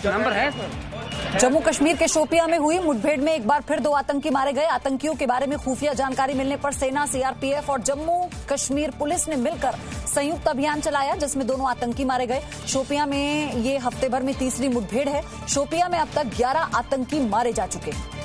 Number है। जम्मू कश्मीर के शोपियां में हुई मुठभेड़ में एक बार फिर 2 आतंकी मारे गए। आतंकियों के बारे में खुफिया जानकारी मिलने पर सेना, सीआरपीएफ और जम्मू कश्मीर पुलिस ने मिलकर संयुक्त अभियान चलाया, जिसमें दोनों आतंकी मारे गए। शोपियां में ये हफ्ते भर में तीसरी मुठभेड़ है। शोपियां में अब तक 11 आतंकी मारे जा चुके हैं।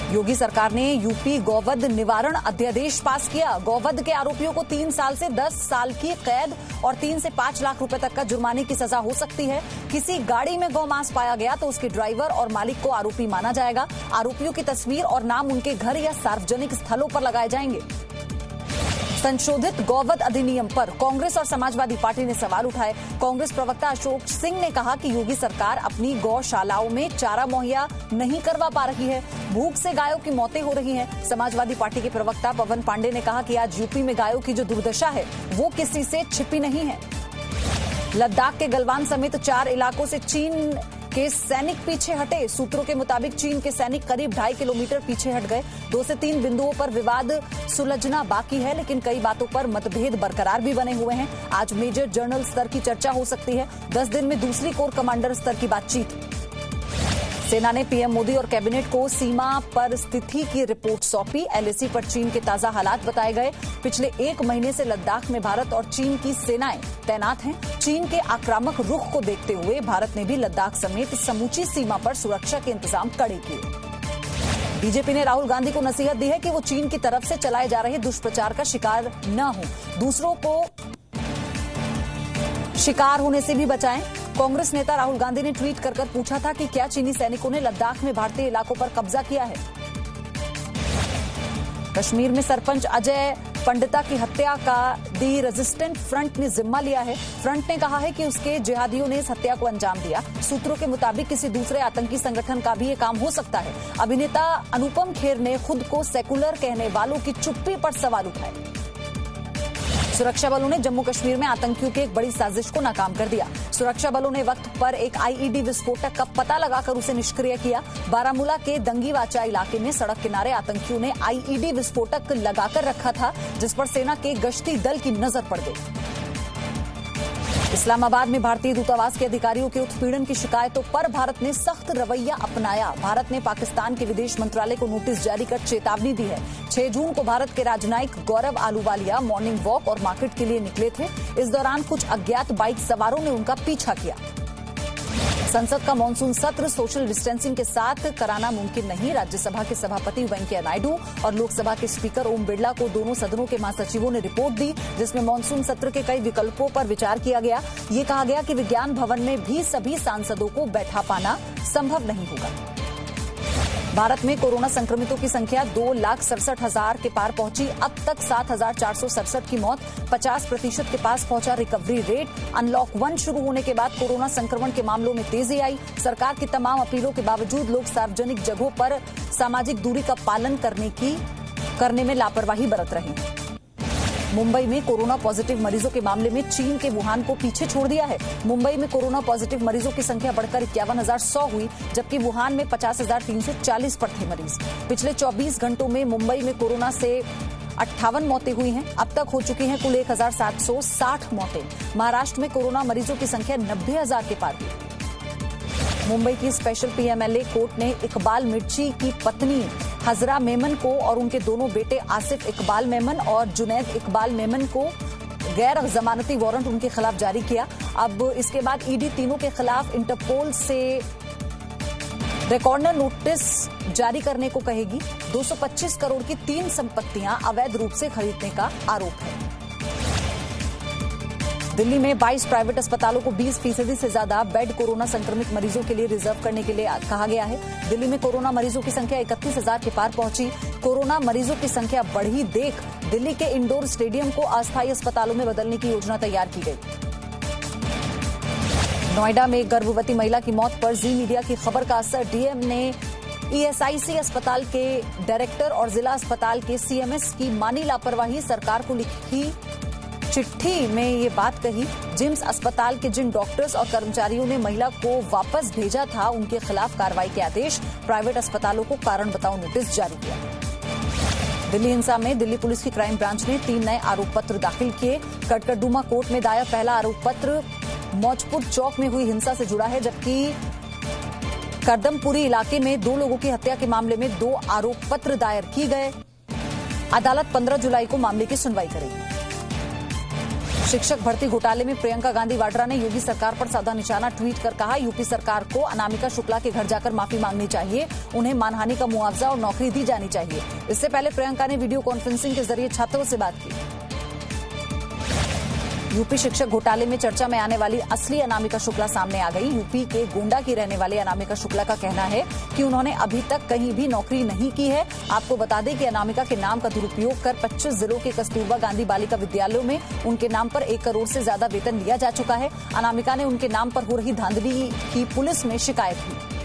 योगी सरकार ने यूपी गौवध निवारण अध्यादेश पास किया। गौवध के आरोपियों को 3 साल से 10 साल की कैद और 3 से 5 लाख रुपए तक का जुर्माने की सजा हो सकती है। किसी गाड़ी में गौमांस पाया गया तो उसके ड्राइवर और मालिक को आरोपी माना जाएगा। आरोपियों की तस्वीर और नाम उनके घर या सार्वजनिक स्थलों पर लगाए जाएंगे। संशोधित गौवध अधिनियम पर कांग्रेस और समाजवादी पार्टी ने सवाल उठाए। कांग्रेस प्रवक्ता अशोक सिंह ने कहा कि योगी सरकार अपनी गौशालाओं में चारा मुहैया नहीं करवा पा रही है। भूख से गायों की मौतें हो रही हैं। समाजवादी पार्टी के प्रवक्ता पवन पांडे ने कहा कि आज यूपी में गायों की जो दुर्दशा है वो किसी से छिपी नहीं है। लद्दाख के गलवान समेत 4 इलाकों से चीन के सैनिक पीछे हटे। सूत्रों के मुताबिक चीन के सैनिक करीब 2.5 किलोमीटर पीछे हट गए। 2 से 3 बिंदुओं पर विवाद सुलझना बाकी है, लेकिन कई बातों पर मतभेद बरकरार भी बने हुए हैं। आज मेजर जनरल स्तर की चर्चा हो सकती है। 10 दिन में दूसरी कोर कमांडर स्तर की बातचीत। सेना ने पीएम मोदी और कैबिनेट को सीमा पर स्थिति की रिपोर्ट सौंपी। एलएसी पर चीन के ताजा हालात बताए गए। पिछले 1 महीने से लद्दाख में भारत और चीन की सेनाएं तैनात हैं। चीन के आक्रामक रुख को देखते हुए भारत ने भी लद्दाख समेत समूची सीमा पर सुरक्षा के इंतजाम कड़े किए। बीजेपी ने राहुल गांधी को नसीहत दी है कि वो चीन की तरफ से चलाए जा रहे दुष्प्रचार का शिकार न हो, दूसरों को शिकार होने से भी बचाएं। कांग्रेस नेता राहुल गांधी ने ट्वीट कर पूछा था कि क्या चीनी सैनिकों ने लद्दाख में भारतीय इलाकों पर कब्जा किया है। कश्मीर में सरपंच अजय पंडिता की हत्या का दी रेजिस्टेंट फ्रंट ने जिम्मा लिया है। फ्रंट ने कहा है कि उसके जिहादियों ने इस हत्या को अंजाम दिया। सूत्रों के मुताबिक किसी दूसरे आतंकी संगठन का भी ये काम हो सकता है। अभिनेता अनुपम खेर ने खुद को सेकुलर कहने वालों की चुप्पी पर सवाल उठाए। सुरक्षा बलों ने जम्मू कश्मीर में आतंकियों की एक बड़ी साजिश को नाकाम कर दिया। सुरक्षा बलों ने वक्त पर एक आईईडी विस्फोटक का पता लगाकर उसे निष्क्रिय किया। बारामूला के दंगीवाचा इलाके में सड़क किनारे आतंकियों ने आईईडी विस्फोटक लगाकर रखा था, जिस पर सेना के गश्ती दल की नजर पड़ गई। इस्लामाबाद में भारतीय दूतावास के अधिकारियों के उत्पीड़न की शिकायतों पर भारत ने सख्त रवैया अपनाया। भारत ने पाकिस्तान के विदेश मंत्रालय को नोटिस जारी कर चेतावनी दी है। 6 जून को भारत के राजनयिक गौरव आलूवालिया मॉर्निंग वॉक और मार्केट के लिए निकले थे। इस दौरान कुछ अज्ञात बाइक सवारों ने उनका पीछा किया। संसद का मानसून सत्र सोशल डिस्टेंसिंग के साथ कराना मुमकिन नहीं। राज्यसभा के सभापति वेंकैया नायडू और लोकसभा के स्पीकर ओम बिरला को दोनों सदनों के महासचिवों ने रिपोर्ट दी, जिसमें मानसून सत्र के कई विकल्पों पर विचार किया गया। ये कहा गया कि विज्ञान भवन में भी सभी सांसदों को बैठा पाना संभव नहीं होगा। भारत में कोरोना संक्रमितों की संख्या 2,67,000 के पार पहुंची। अब तक 7,467 की मौत। 50% के पास पहुंचा रिकवरी रेट। अनलॉक 1 शुरू होने के बाद कोरोना संक्रमण के मामलों में तेजी आई। सरकार की तमाम अपीलों के बावजूद लोग सार्वजनिक जगहों पर सामाजिक दूरी का पालन करने में लापरवाही बरत रहे हैं। मुंबई में कोरोना पॉजिटिव मरीजों के मामले में चीन के वुहान को पीछे छोड़ दिया है। मुंबई में कोरोना पॉजिटिव मरीजों की संख्या बढ़कर 51,100 हुई, जबकि वुहान में 50,340 पर थे मरीज। पिछले 24 घंटों में मुंबई में कोरोना से 58 मौतें हुई हैं। अब तक हो चुकी हैं कुल 1,760 मौतें। महाराष्ट्र में कोरोना मरीजों की संख्या 90,000 के पार हुई। मुंबई की स्पेशल पीएमएलए कोर्ट ने इकबाल मिर्ची की पत्नी हजरा मेमन को और उनके दोनों बेटे आसिफ इकबाल मेमन और जुनैद इकबाल मेमन को गैर जमानती वारंट उनके खिलाफ जारी किया। अब इसके बाद ईडी तीनों के खिलाफ इंटरपोल से रिकॉर्डर नोटिस जारी करने को कहेगी। 225 करोड़ की 3 संपत्तियां अवैध रूप से खरीदने का आरोप है। दिल्ली में 22 प्राइवेट अस्पतालों को 20% से ज्यादा बेड कोरोना संक्रमित मरीजों के लिए रिजर्व करने के लिए कहा गया है। दिल्ली में कोरोना मरीजों की संख्या 31,000 के पार पहुंची। कोरोना मरीजों की संख्या बढ़ी देख दिल्ली के इंडोर स्टेडियम को अस्थायी अस्पतालों में बदलने की योजना तैयार की गई। नोएडा में एक गर्भवती महिला की मौत पर जी मीडिया की खबर का असर। डीएम ने ईएसआईसी अस्पताल के डायरेक्टर और जिला अस्पताल के सीएमएस की मानी लापरवाही। सरकार को लिखी चिट्ठी में ये बात कही। जिम्स अस्पताल के जिन डॉक्टर्स और कर्मचारियों ने महिला को वापस भेजा था, उनके खिलाफ कार्रवाई के आदेश। प्राइवेट अस्पतालों को कारण बताओ नोटिस जारी किया। दिल्ली हिंसा में दिल्ली पुलिस की क्राइम ब्रांच ने 3 नए आरोप पत्र दाखिल किए। कटकड़डुमा कोर्ट में दायर पहला आरोप पत्र मौजपुर चौक में हुई हिंसा से जुड़ा है, जबकि करदमपुरी इलाके में 2 लोगों की हत्या के मामले में 2 आरोप पत्र दायर किए गए। अदालत 15 जुलाई को मामले की सुनवाई करेगी। शिक्षक भर्ती घोटाले में प्रियंका गांधी वाड्रा ने योगी सरकार पर साधा निशाना ट्वीट कर कहा, यूपी सरकार को अनामिका शुक्ला के घर जाकर माफी मांगनी चाहिए, उन्हें मानहानि का मुआवजा और नौकरी दी जानी चाहिए। इससे पहले प्रियंका ने वीडियो कॉन्फ्रेंसिंग के जरिए छात्रों से बात की। यूपी शिक्षक घोटाले में चर्चा में आने वाली असली अनामिका शुक्ला सामने आ गई। यूपी के गोंडा की रहने वाले अनामिका शुक्ला का कहना है कि उन्होंने अभी तक कहीं भी नौकरी नहीं की है। आपको बता दें कि अनामिका के नाम का दुरुपयोग कर 25 जिलों के कस्तूरबा गांधी बालिका विद्यालयों में उनके नाम पर 1 करोड़ से ज्यादा वेतन लिया जा चुका है। अनामिका ने उनके नाम पर हो रही धांधली की पुलिस में शिकायत की।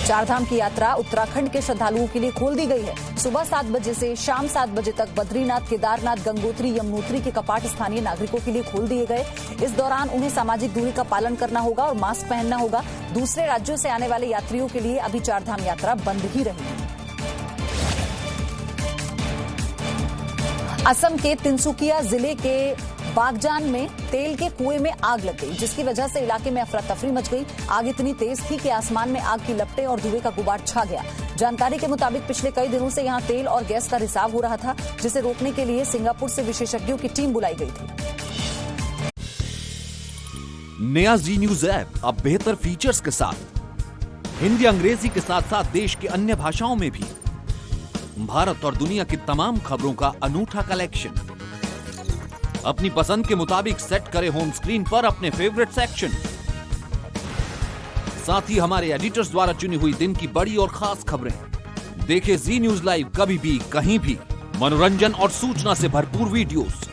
चारधाम की यात्रा उत्तराखंड के श्रद्धालुओं के लिए खोल दी गई है। सुबह 7 बजे से शाम 7 बजे तक बद्रीनाथ, केदारनाथ, गंगोत्री, यमुनोत्री के कपाट स्थानीय नागरिकों के लिए खोल दिए गए। इस दौरान उन्हें सामाजिक दूरी का पालन करना होगा और मास्क पहनना होगा। दूसरे राज्यों से आने वाले यात्रियों के लिए अभी चारधाम यात्रा बंद ही रहेगी। असम के तिनसुकिया जिले के बागजान में तेल के कुएं में आग लग गई, जिसकी वजह से इलाके में अफरा तफरी मच गई। आग इतनी तेज थी कि आसमान में आग की लपटें और धुएं का गुबार छा गया। जानकारी के मुताबिक पिछले कई दिनों से यहां तेल और गैस का रिसाव हो रहा था, जिसे रोकने के लिए सिंगापुर से विशेषज्ञों की टीम बुलाई गई थी। नया जी न्यूज ऐप अब बेहतर फीचर्स के साथ हिंदी अंग्रेजी के साथ साथ देश की अन्य भाषाओं में भी भारत और दुनिया की तमाम खबरों का अनूठा कलेक्शन। अपनी पसंद के मुताबिक सेट करें होम स्क्रीन पर अपने फेवरेट सेक्शन। साथ ही हमारे एडिटर्स द्वारा चुनी हुई दिन की बड़ी और खास खबरें। देखें जी न्यूज लाइव कभी भी कहीं भी। मनोरंजन और सूचना से भरपूर वीडियोस,